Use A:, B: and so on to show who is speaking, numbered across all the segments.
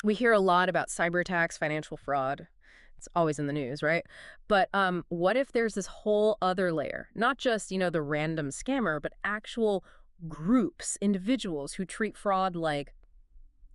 A: We hear a lot about cyber attacks, financial fraud. It's always in the news, right? But what if there's this whole other layer? Not just, the random scammer, but actual groups, individuals who treat fraud like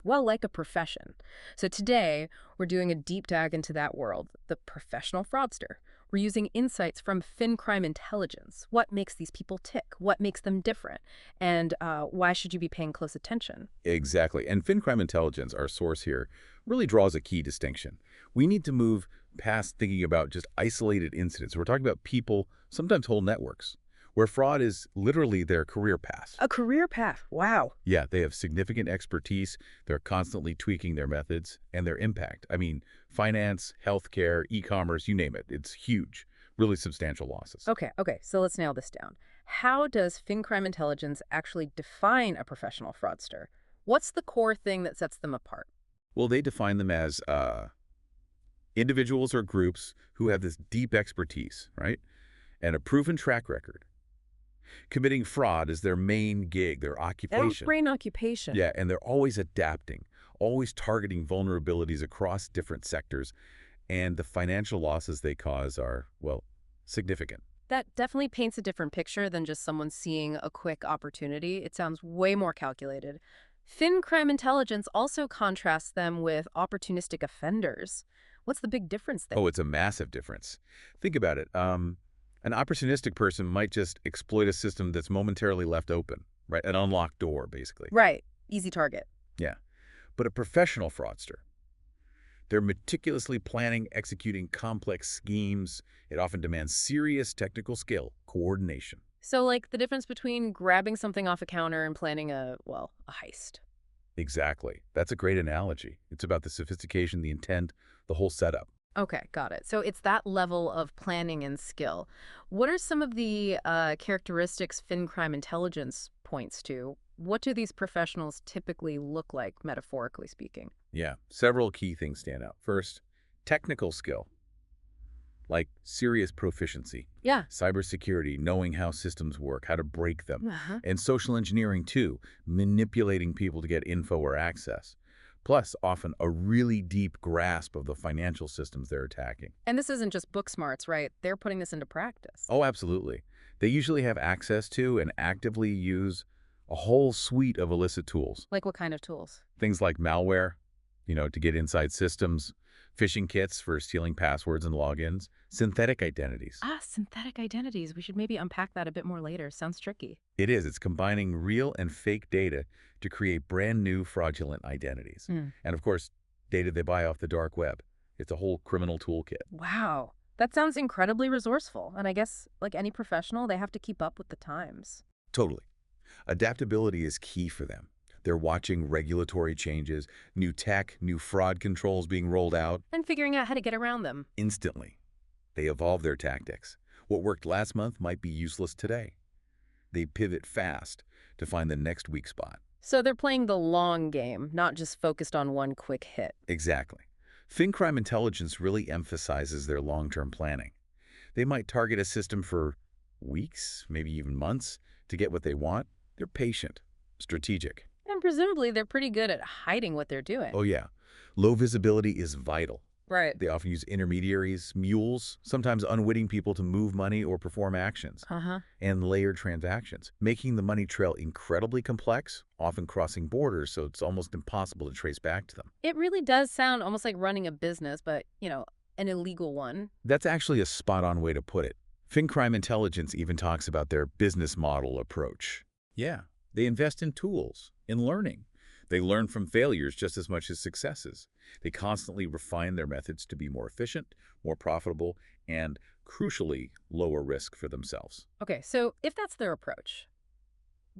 A: a profession. So today, we're doing a deep dive into that world, the professional fraudster. We're using insights from FinCrime intelligence. What makes these people tick? What makes them different? And why should you be paying close attention?
B: Exactly. And FinCrime Intelligence, our source here, really draws a key distinction. We need to move past thinking about just isolated incidents. We're talking about people, sometimes whole networks, where fraud is literally their career path.
A: A career path. Wow.
B: Yeah, they have significant expertise. They're constantly tweaking their methods and their impact. I mean, finance, healthcare, e-commerce, you name it. It's huge, really substantial losses.
A: Okay. So let's nail this down. How does FinCrime intelligence actually define a professional fraudster? What's the core thing that sets them apart?
B: Well, they define them as individuals or groups who have this deep expertise, right? And a proven track record. Committing fraud is their main gig, their occupation.
A: Brain occupation.
B: Yeah, and they're always adapting, always targeting vulnerabilities across different sectors, and the financial losses they cause are, well, significant.
A: That definitely paints a different picture than just someone seeing a quick opportunity. It sounds way more calculated. FinCrime intelligence also contrasts them with opportunistic offenders. What's the big difference there?
B: Oh, it's a massive difference. Think about it. An opportunistic person might just exploit a system that's momentarily left open, right? An unlocked door, basically.
A: Right. Easy target.
B: Yeah. But a professional fraudster, they're meticulously planning, executing complex schemes. It often demands serious technical skill, coordination.
A: So, like the difference between grabbing something off a counter and planning a heist.
B: Exactly. That's a great analogy. It's about the sophistication, the intent, the whole setup.
A: Okay, got it. So it's that level of planning and skill. What are some of the characteristics FinCrime intelligence points to? What do these professionals typically look like, metaphorically speaking?
B: Yeah, several key things stand out. First, technical skill, like serious proficiency,
A: Yeah.
B: cybersecurity, knowing how systems work, how to break them,
A: Uh-huh.
B: and social engineering too, manipulating people to get info or access. Plus, often a really deep grasp of the financial systems they're attacking.
A: And this isn't just book smarts, right? They're putting this into practice.
B: Oh, absolutely. They usually have access to and actively use a whole suite of illicit tools.
A: Like what kind of tools?
B: Things like malware, to get inside systems, phishing kits for stealing passwords and logins, synthetic identities.
A: Synthetic identities. We should maybe unpack that a bit more later. Sounds tricky.
B: It is. It's combining real and fake data to create brand new fraudulent identities.
A: Hmm.
B: And of course, data they buy off the dark web. It's a whole criminal toolkit.
A: Wow. That sounds incredibly resourceful. And I guess, like any professional, they have to keep up with the times.
B: Totally. Adaptability is key for them. They're watching regulatory changes, new tech, new fraud controls being rolled out
A: And figuring out how to get around them.
B: instantly. They evolve their tactics. What worked last month might be useless today. They pivot fast to find the next weak spot.
A: So they're playing the long game, not just focused on one quick hit.
B: Exactly. FinCrime intelligence really emphasizes their long-term planning. They might target a system for weeks, maybe even months, to get what they want. They're patient, strategic.
A: And presumably they're pretty good at hiding what they're doing.
B: Oh yeah, low visibility is vital.
A: Right.
B: They often use intermediaries, mules, sometimes unwitting people to move money or perform actions,
A: Uh-huh.
B: and layered transactions, making the money trail incredibly complex, often crossing borders, so it's almost impossible to trace back to them.
A: It really does sound almost like running a business, but, an illegal one.
B: That's actually a spot-on way to put it. FinCrime Intelligence even talks about their business model approach. Yeah, they invest in tools, in learning. They learn from failures just as much as successes. They constantly refine their methods to be more efficient, more profitable, and, crucially, lower risk for themselves.
A: Okay, so if that's their approach,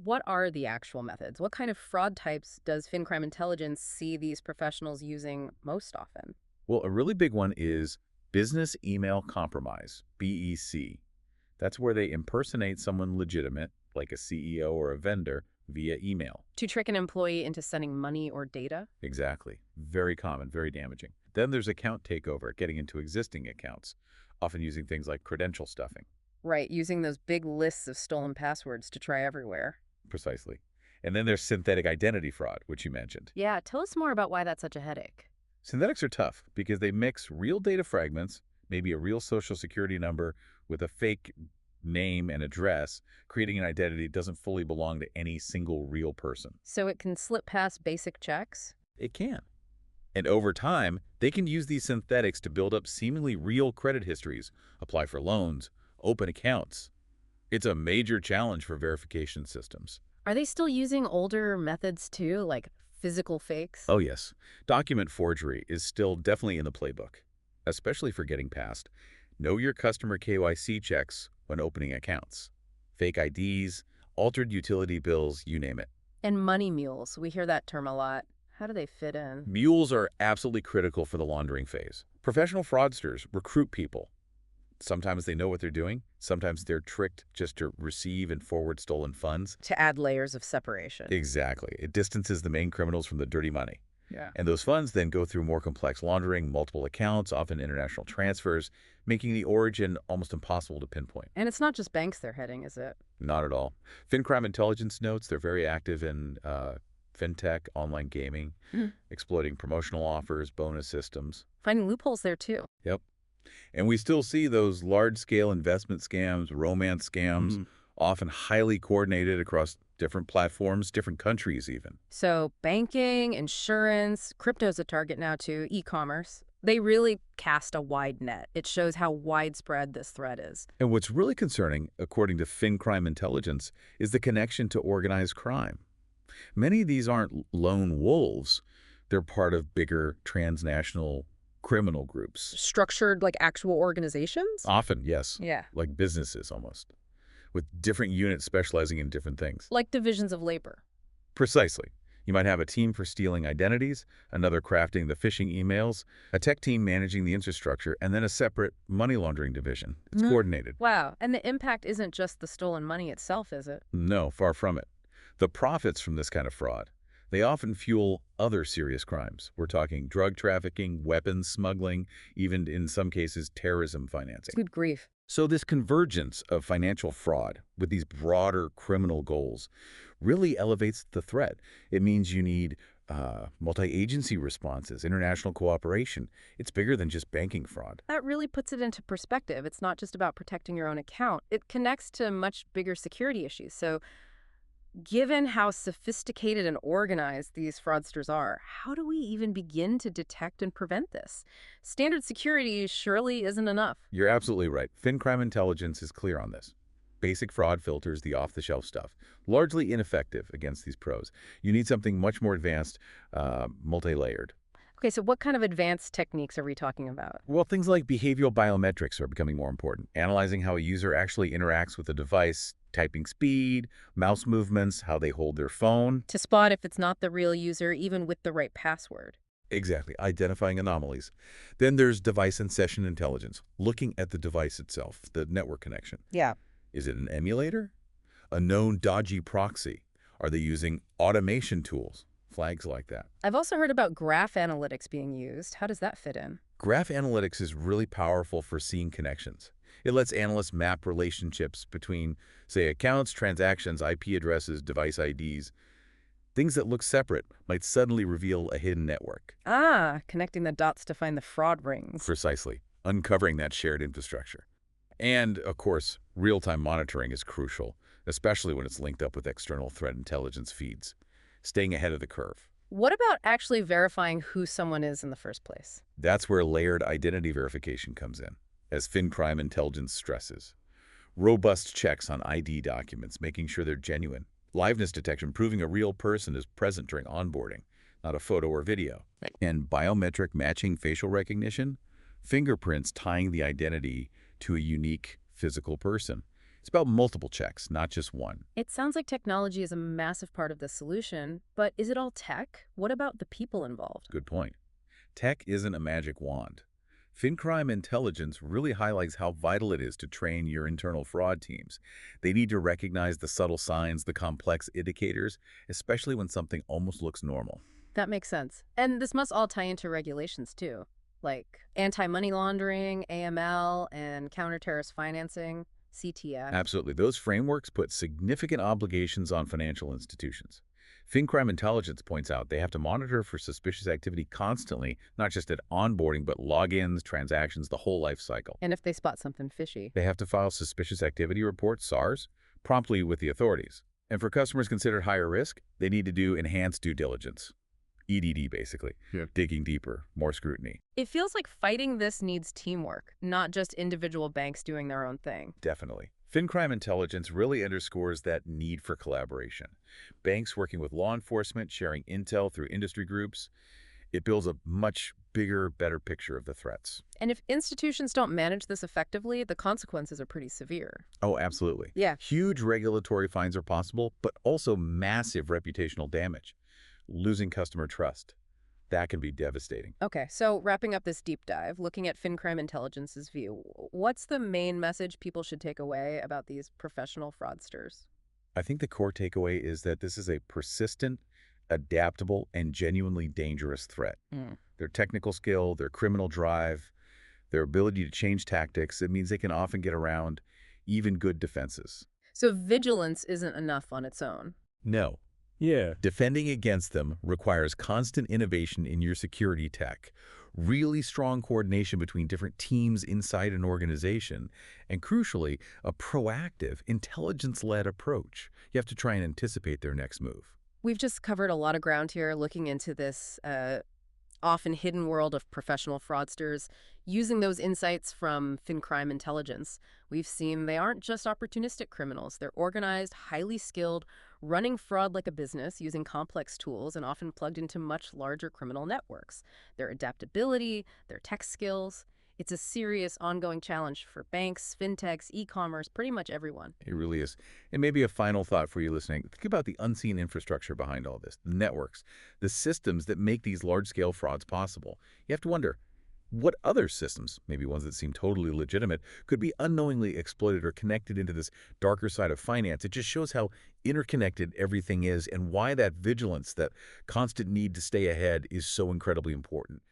A: what are the actual methods? What kind of fraud types does FinCrime Intelligence see these professionals using most often?
B: Well, a really big one is business email compromise, BEC. That's where they impersonate someone legitimate, like a CEO or a vendor, via email.
A: To trick an employee into sending money or data?
B: Exactly. Very common, very damaging. Then there's account takeover, getting into existing accounts, often using things like credential stuffing.
A: Right, using those big lists of stolen passwords to try everywhere.
B: Precisely. And then there's synthetic identity fraud, which you mentioned.
A: Yeah, tell us more about why that's such a headache.
B: Synthetics are tough because they mix real data fragments, maybe a real social security number, with a fake name and address, creating an identity that doesn't fully belong to any single real person.
A: So it can slip past basic checks?
B: It can. And over time, they can use these synthetics to build up seemingly real credit histories, apply for loans, open accounts. It's a major challenge for verification systems.
A: Are they still using older methods too, like physical fakes?
B: Oh yes, document forgery is still definitely in the playbook, especially for getting past Know Your Customer KYC checks when opening accounts. Fake IDs, altered utility bills, you name it.
A: And money mules, we hear that term a lot. How do they fit in?
B: Mules are absolutely critical for the laundering phase. Professional fraudsters recruit people. Sometimes they know what they're doing. Sometimes they're tricked just to receive and forward stolen funds.
A: To add layers of separation.
B: Exactly. It distances the main criminals from the dirty money.
A: Yeah.
B: And those funds then go through more complex laundering, multiple accounts, often international transfers, making the origin almost impossible to pinpoint.
A: And it's not just banks they're hitting, is it?
B: Not at all. FinCrime intelligence notes they're very active in fintech, online gaming, exploiting promotional offers, bonus systems.
A: Finding loopholes there too.
B: Yep. And we still see those large-scale investment scams, romance scams, often highly coordinated across different platforms, different countries even.
A: So banking, insurance, crypto's a target now too, e-commerce. They really cast a wide net. It shows how widespread this threat is.
B: And what's really concerning, according to FinCrime intelligence, is the connection to organized crime. Many of these aren't lone wolves. They're part of bigger transnational criminal groups.
A: Structured like actual organizations?
B: Often, yes.
A: Yeah.
B: Like businesses almost, with different units specializing in different things.
A: Like divisions of labor.
B: Precisely. You might have a team for stealing identities, another crafting the phishing emails, a tech team managing the infrastructure, and then a separate money laundering division. It's coordinated.
A: Wow. And the impact isn't just the stolen money itself, is it?
B: No, far from it. The profits from this kind of fraud, they often fuel other serious crimes. We're talking drug trafficking, weapons smuggling, even in some cases terrorism financing.
A: Good grief.
B: So this convergence of financial fraud with these broader criminal goals really elevates the threat. It means you need multi-agency responses, international cooperation. It's bigger than just banking fraud.
A: That really puts it into perspective. It's not just about protecting your own account. It connects to much bigger security issues. So given how sophisticated and organized these fraudsters are, how do we even begin to detect and prevent this? Standard security surely isn't enough.
B: You're absolutely right. FinCrime intelligence is clear on this. Basic fraud filters, the off-the-shelf stuff, largely ineffective against these pros. You need something much more advanced, multi-layered.
A: Okay, so what kind of advanced techniques are we talking about?
B: Well, things like behavioral biometrics are becoming more important. Analyzing how a user actually interacts with a device, typing speed, mouse movements, how they hold their phone.
A: To spot if it's not the real user, even with the right password.
B: Exactly, identifying anomalies. Then there's device and session intelligence, looking at the device itself, the network connection.
A: Yeah.
B: Is it an emulator? A known dodgy proxy? Are they using automation tools? Flags like that.
A: I've also heard about graph analytics being used. How does that fit in?
B: Graph analytics is really powerful for seeing connections. It lets analysts map relationships between, say, accounts, transactions, IP addresses, device IDs. Things that look separate might suddenly reveal a hidden network.
A: Ah, connecting the dots to find the fraud rings.
B: Precisely, uncovering that shared infrastructure. And, of course, real-time monitoring is crucial, especially when it's linked up with external threat intelligence feeds. Staying ahead of the curve.
A: What about actually verifying who someone is in the first place?
B: That's where layered identity verification comes in, as FinCrime intelligence stresses. Robust checks on ID documents, making sure they're genuine. Liveness detection, proving a real person is present during onboarding, not a photo or video. And biometric matching facial recognition, fingerprints tying the identity to a unique physical person. It's about multiple checks, not just one.
A: It sounds like technology is a massive part of the solution, but is it all tech? What about the people involved?
B: Good point. Tech isn't a magic wand. FinCrime intelligence really highlights how vital it is to train your internal fraud teams. They need to recognize the subtle signs, the complex indicators, especially when something almost looks normal.
A: That makes sense. And this must all tie into regulations too, like anti-money laundering, AML, and counter-terrorist financing. CTF.
B: Absolutely. Those frameworks put significant obligations on financial institutions. FinCrime Intelligence points out they have to monitor for suspicious activity constantly, not just at onboarding, but logins, transactions, the whole life cycle.
A: And if they spot something fishy.
B: They have to file suspicious activity reports, SARs, promptly with the authorities. And for customers considered higher risk, they need to do enhanced due diligence. EDD, basically.
C: Yeah.
B: Digging deeper, more scrutiny.
A: It feels like fighting this needs teamwork, not just individual banks doing their own thing.
B: Definitely. FinCrime Intelligence really underscores that need for collaboration. Banks working with law enforcement, sharing intel through industry groups. It builds a much bigger, better picture of the threats.
A: And if institutions don't manage this effectively, the consequences are pretty severe.
B: Oh, absolutely.
A: Yeah.
B: Huge regulatory fines are possible, but also massive reputational damage. Losing customer trust. That can be devastating.
A: Okay, so wrapping up this deep dive, looking at FinCrime Intelligence's view, what's the main message people should take away about these professional fraudsters?
B: I think the core takeaway is that this is a persistent, adaptable, and genuinely dangerous threat.
A: Mm.
B: Their technical skill, their criminal drive, their ability to change tactics, it means they can often get around even good defenses.
A: So vigilance isn't enough on its own.
B: No.
C: Yeah.
B: Defending against them requires constant innovation in your security tech, really strong coordination between different teams inside an organization, and crucially, a proactive, intelligence-led approach. You have to try and anticipate their next move.
A: We've just covered a lot of ground here looking into this often hidden world of professional fraudsters. Using those insights from FinCrime Intelligence, we've seen they aren't just opportunistic criminals. They're organized, highly skilled, running fraud like a business, using complex tools and often plugged into much larger criminal networks. Their adaptability, their tech skills, it's a serious ongoing challenge for banks, fintechs, e-commerce, pretty much everyone.
B: It really is. And maybe a final thought for you listening. Think about the unseen infrastructure behind all this, the networks, the systems that make these large-scale frauds possible. You have to wonder, what other systems, maybe ones that seem totally legitimate, could be unknowingly exploited or connected into this darker side of finance? It just shows how interconnected everything is and why that vigilance, that constant need to stay ahead is so incredibly important.